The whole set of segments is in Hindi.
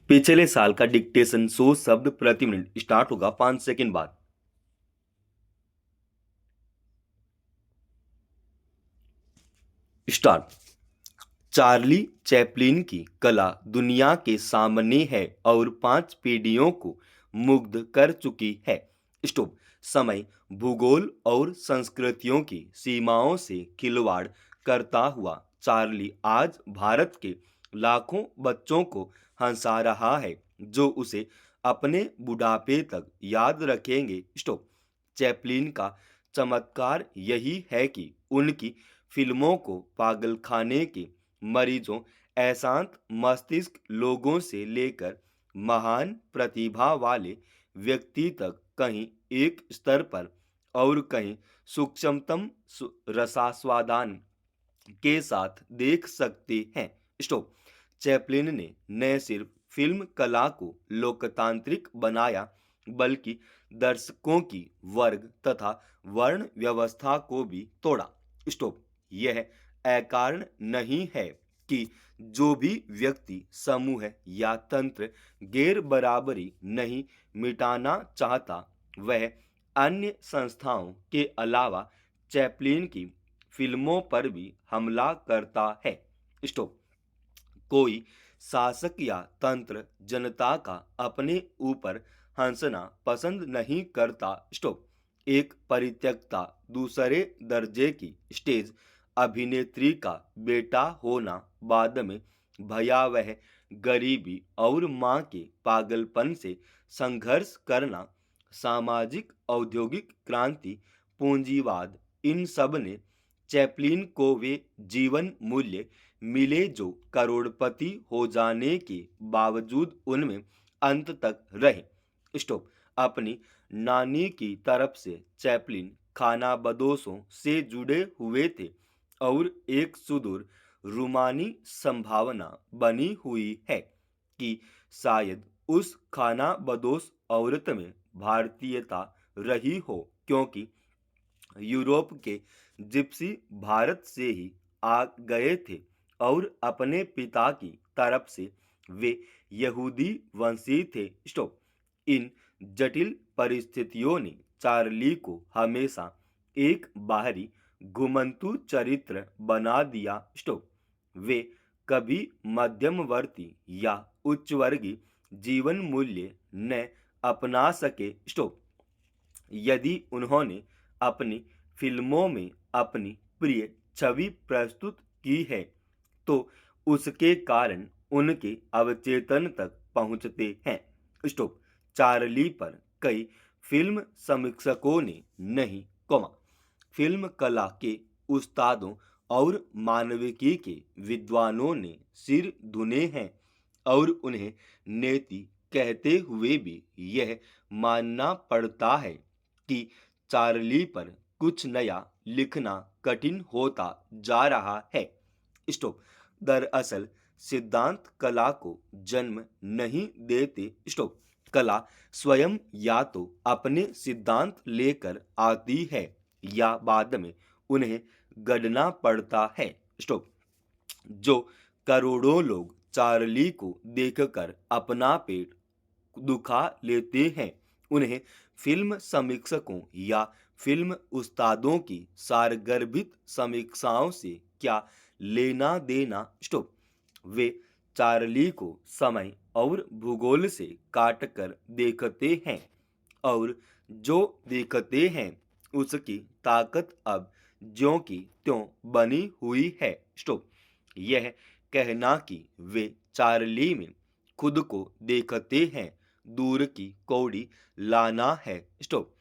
पिछले साल का डिक्टेशन 100 शब्द प्रति मिनट स्टार्ट होगा 5 सेकंड बाद। स्टार्ट। चार्ली चैपलिन की कला दुनिया के सामने है और 5 पीढ़ियों को मुग्ध कर चुकी है। स्टॉप। समय, भूगोल और संस्कृतियों की सीमाओं से खिलवाड़ करता हुआ चार्ली आज भारत के लाखों बच्चों को हंसा रहा है जो उसे अपने बुढ़ापे तक याद रखेंगे। स्टॉप। चैपलिन का चमत्कार यही है कि उनकी फिल्मों को पागलखाने के मरीजों, अशांत मस्तिष्क लोगों से लेकर महान प्रतिभा वाले व्यक्ति तक कहीं एक स्तर पर और कहीं सूक्ष्मतम रसास्वादान के साथ देख सकते हैं। स्टॉप। चैपलिन ने न सिर्फ फिल्म कला को लोकतांत्रिक बनाया बल्कि दर्शकों की वर्ग तथा वर्ण व्यवस्था को भी तोड़ा। स्टॉप। यह अकारण नहीं है कि जो भी व्यक्ति समूह या तंत्र गैर बराबरी नहीं मिटाना चाहता वह अन्य संस्थाओं के अलावा चैपलिन की फिल्मों पर भी हमला करता है। स्टॉप। कोई शासक या तंत्र जनता का अपने ऊपर हंसना पसंद नहीं करता। स्टॉप। एक परित्यक्ता दूसरे दर्जे की स्टेज अभिनेत्री का बेटा होना, बाद में भयावह गरीबी और मां के पागलपन से संघर्ष करना, सामाजिक औद्योगिक क्रांति, पूंजीवाद, इन सब ने चैपलिन को वे जीवन मूल्य मिले जो करोड़पति हो जाने के बावजूद उनमें अंत तक रहे। स्टॉप। अपनी नानी की तरफ से चैपलिन खानाबदोशों से जुड़े हुए थे और एक सुदूर रूमानी संभावना बनी हुई है कि शायद उस खानाबदोश औरत में भारतीयता रही हो, क्योंकि यूरोप के जिप्सी भारत से ही आ गए थे और अपने पिता की तरफ से वे यहूदी वंशी थे। स्टॉप। इन जटिल परिस्थितियों ने चार्ली को हमेशा एक बाहरी घुमंतु चरित्र बना दिया। स्टॉप। वे कभी मध्यमवर्ती या उच्चवर्गीय जीवन मूल्य न अपना सके। स्टॉप। यदि उन्होंने अपनी फिल्मों में अपनी प्रिय छवि प्रस्तुत की है तो उसके कारण उनके अवचेतन तक पहुंचते हैं। स्टॉप। चार्ली पर कई फिल्म समीक्षकों ने नहीं, फिल्म कला के उस्तादों और मानविकी के विद्वानों ने सिर धुने हैं और उन्हें नेति कहते हुए भी यह मानना पड़ता है कि चार्ली पर कुछ नया लिखना कठिन होता जा रहा है। स्टॉप। दरअसल सिद्धांत कला को जन्म नहीं देते। स्टॉप। कला स्वयं या तो अपने सिद्धांत लेकर आती है या बाद में उन्हें गढ़ना पड़ता है। स्टॉप। जो करोड़ों लोग चार्ली को देखकर अपना पेट दुखा लेते हैं उन्हें फिल्म समीक्षकों या फिल्म उस्तादों की सारगर्भित समीक्षाओं से क्या लेना देना। स्टॉप। वे चार्ली को समय और भूगोल से काटकर देखते हैं और जो देखते हैं उसकी ताकत अब ज्यों की त्यों बनी हुई है। स्टॉप। यह कहना कि वे चार्ली में खुद को देखते हैं दूर की कौड़ी लाना है। स्टॉप।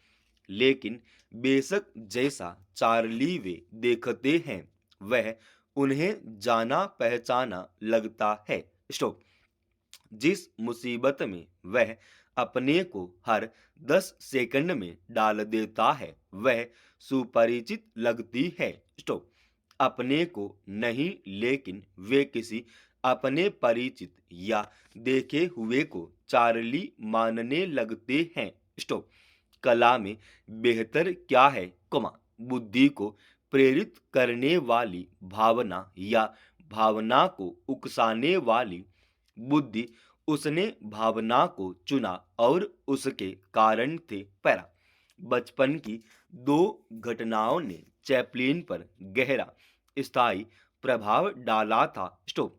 लेकिन बेशक जैसा चार्ली वे देखते हैं वह उन्हें जाना पहचाना लगता है। स्टॉप। जिस मुसीबत में वह अपने को हर 10 सेकंड में डाल देता है वह सुपरिचित लगती है। स्टॉप। अपने को नहीं, लेकिन वे किसी अपने परिचित या देखे हुए को चार्ली मानने लगते हैं। स्टॉप। कला में बेहतर क्या है, बुद्धि को प्रेरित करने वाली भावना या भावना को उकसाने वाली बुद्धि उसने भावना को चुना और उसके कारण थे पैरा। बचपन की दो घटनाओं ने चैपलिन पर गहरा स्थायी प्रभाव डाला था। स्टॉप।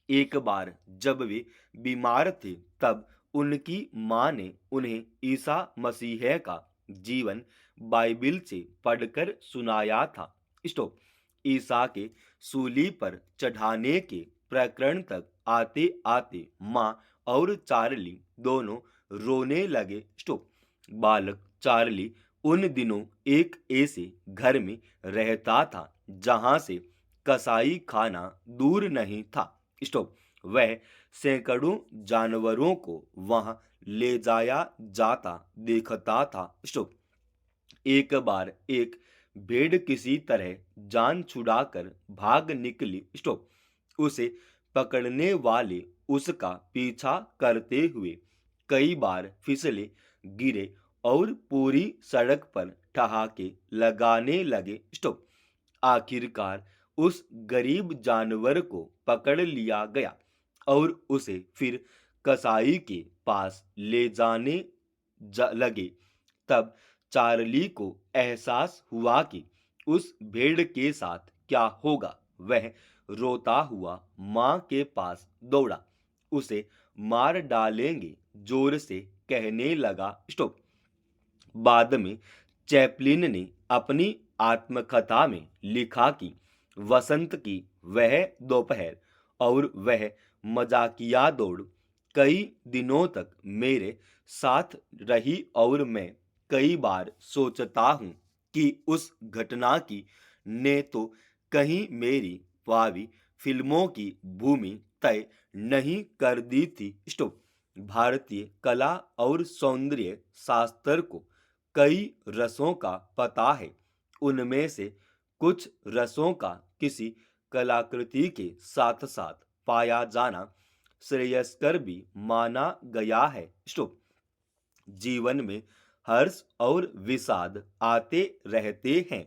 एक बार जब वे बीमार थे तब उनकी माँ ने उन्हें ईसा मसीह का जीवन बाइबिल से पढ़कर सुनाया था। स्टॉप। ईसा के सूली पर चढ़ाने के प्रकरण तक आते आते माँ और चार्ली दोनों रोने लगे। स्टॉप। बालक चार्ली उन दिनों एक ऐसे घर में रहता था जहां से कसाई खाना दूर नहीं था। स्टॉप। वह सैकड़ों जानवरों को वहां ले जाया जाता देखता था। स्टॉप। एक बार एक भेड़ किसी तरह जान छुड़ाकर भाग निकली। स्टॉप। उसे पकड़ने वाले उसका पीछा करते हुए कई बार फिसले, गिरे और पूरी सड़क पर ठहाके लगाने लगे। स्टॉप। आखिरकार उस गरीब जानवर को पकड़ लिया गया और उसे फिर कसाई के पास ले जाने लगे। तब चार्ली को एहसास हुआ कि उस भेड़ के साथ क्या होगा। वह रोता हुआ माँ के पास दौड़ा, उसे मार डालेंगे जोर से कहने लगा। स्टॉप। बाद में चैपलिन ने अपनी आत्मकथा में लिखा कि वसंत की वह दोपहर और वह मजाकिया दौड़ कई दिनों तक मेरे साथ रही और मैं कई बार सोचता हूँ कि उस घटना की ने तो कहीं मेरी भावी फिल्मों की भूमि तय नहीं कर दी थी। स्टॉप। भारतीय कला और सौंदर्य शास्त्र को कई रसों का पता है। उनमें से कुछ रसों का किसी कलाकृति के साथ साथ पाया जाना श्रेयस्कर भी माना गया है। स्टॉप। जीवन में हर्ष और विषाद आते रहते हैं।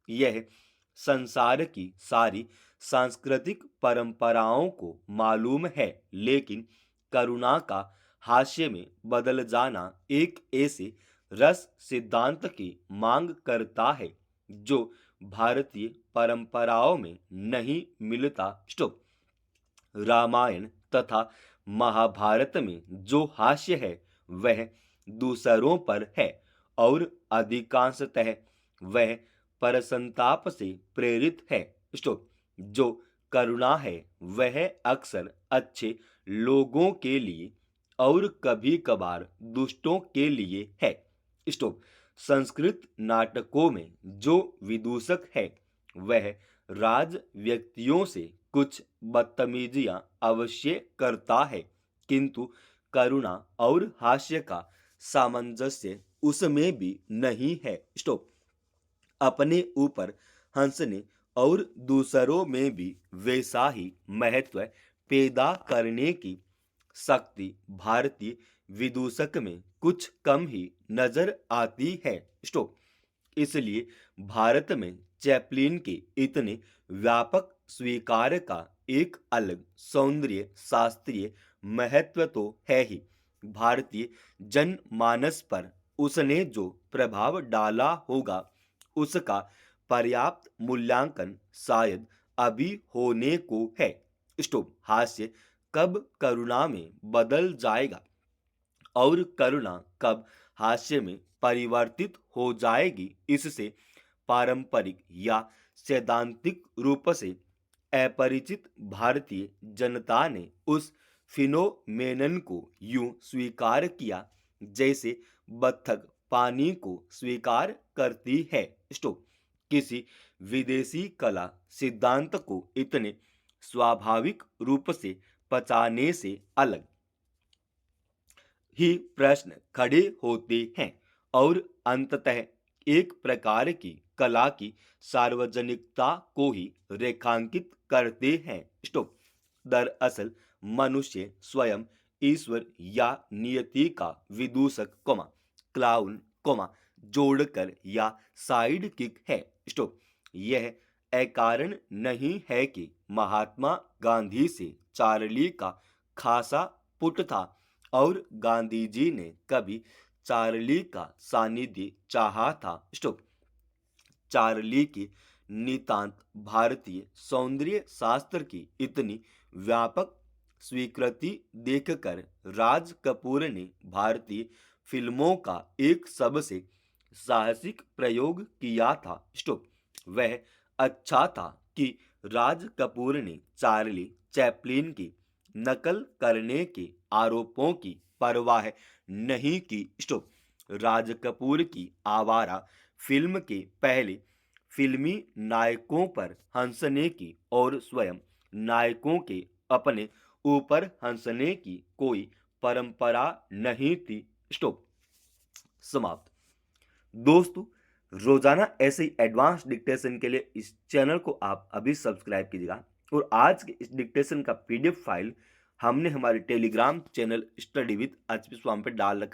यह संसार की सारी सांस्कृतिक परंपराओं को मालूम है, लेकिन करुणा का हास्य में बदल जाना एक ऐसे रस सिद्धांत की मांग करता है जो भारतीय परंपराओं में नहीं मिलता। स्टॉप। रामायण तथा महाभारत में जो हास्य है वह दूसरों पर है और अधिकांशतः वह परसंताप से प्रेरित है। स्टॉप। जो करुणा है वह अक्सर अच्छे लोगों के लिए और कभी कभार दुष्टों के लिए है। स्टॉप। संस्कृत नाटकों में जो विदूषक है वह राज व्यक्तियों से कुछ बदतमीजियां अवश्य करता है, किंतु करुणा और हास्य का सामंजस्य उसमें भी नहीं है। स्टॉप। अपने ऊपर हंसने और दूसरों में भी वैसा ही महत्व पैदा करने की शक्ति भारतीय विदूषक में कुछ कम ही नजर आती है। स्टॉप। इसलिए भारत में चैपलिन के इतने व्यापक स्वीकार का एक अलग सौंदर्य शास्त्रीय महत्व तो है ही। भारतीय जनमानस पर उसने जो प्रभाव डाला होगा उसका पर्याप्त मूल्यांकन शायद अभी होने को है। स्टॉप। हास्य कब करुणा में बदल जाएगा और करुणा कब हास्य में परिवर्तित हो जाएगी, इससे पारंपरिक या सैद्धांतिक रूप से अपरिचित भारतीय जनता ने उस फिनोमेनन को यूं स्वीकार किया जैसे बत्तख पानी को स्वीकार करती है। स्टॉप। किसी विदेशी कला सिद्धांत को इतने स्वाभाविक रूप से पचाने से अलग ही प्रश्न खड़े होते हैं और अंततः एक प्रकार की कला की सार्वजनिकता को ही रेखांकित करते हैं। स्टॉप। दरअसल मनुष्य स्वयं ईश्वर या नियति का विदूषक क्लाउन जोड़कर या साइड किक है। स्टॉप। यह अकारण नहीं है कि महात्मा गांधी से चार्ली का खासा पुट था और गांधी जी ने कभी चार्ली का सानिध्य चाहा था। स्टॉप। चार्ली की नितांत भारतीय सौंदर्य शास्त्र की इतनी व्यापक स्वीकृति देखकर राज कपूर ने भारतीय फिल्मों का एक सबसे साहसिक प्रयोग किया था। स्टॉप। वह अच्छा था कि राज कपूर ने चार्ली चैपलिन की नकल करने के आरोपों की परवाह नहीं की। स्टॉप। राज कपूर की आवारा फिल्म के पहले फिल्मी नायकों पर हंसने की और स्वयं नायकों के अपने ऊपर हंसने की कोई परंपरा नहीं थी। स्टॉप। समाप्त। दोस्तों, रोजाना ऐसे ही एडवांस डिक्टेशन के लिए इस चैनल को आप अभी सब्सक्राइब कीजिएगा। और आज के इस डिक्टेशन का पीडीएफ फाइल हमने हमारे Telegram channel study with HP Swami पे डाल रखा।